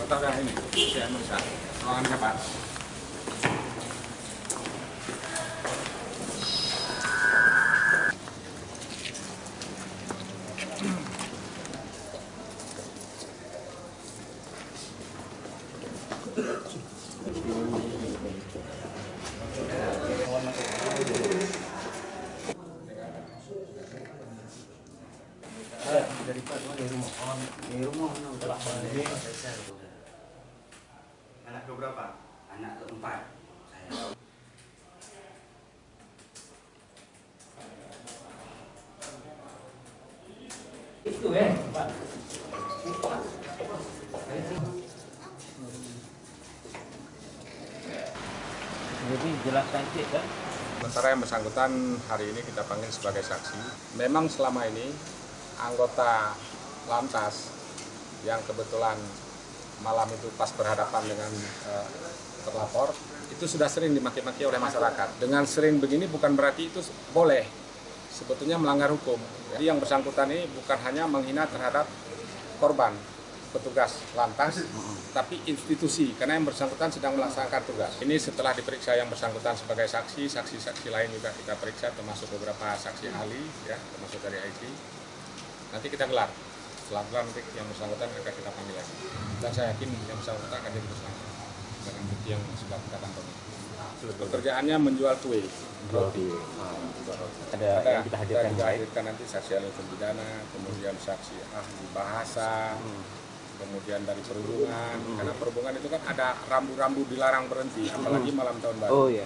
Atau dah ini, saya meriksa. Ruangan siapa? Di rumah Anak keberapa? anak keempat saya. Itu Pak. Jadi jelaskan cik kan? Sementara yang bersangkutan hari ini kita panggil sebagai saksi. Memang selama ini anggota Lantas yang kebetulan malam itu pas berhadapan dengan terlapor itu sudah sering dimaki-maki oleh masyarakat. Dengan sering begini bukan berarti itu boleh, sebetulnya melanggar hukum. Jadi yang bersangkutan ini bukan hanya menghina terhadap korban, petugas Lantas, tapi institusi, karena yang bersangkutan sedang melaksanakan tugas. Ini setelah diperiksa yang bersangkutan sebagai saksi, saksi-saksi lain juga kita periksa, termasuk beberapa saksi ahli, ya, termasuk dari IT. Nanti kita gelar. Setelah gelar nanti yang bersangkutan akan kita panggil lagi. Dan saya yakin yang bersangkutan akan jadi tersangka dengan bukti yang sudah kita kantongi. Pekerjaannya menjual kue, roti. Ada yang kita hadirkan Kita hadirkan nanti saksi ahli hukum pidana, kemudian saksi ahli bahasa, kemudian dari perhubungan. Karena perhubungan itu kan ada rambu-rambu dilarang berhenti, apalagi malam tahun baru. Oh iya.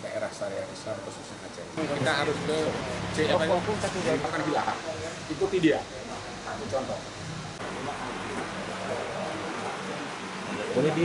Daerah syariah Islam khususnya Aceh. Kita harus ke makan hilah. Ikuti dia. Contoh. Boleh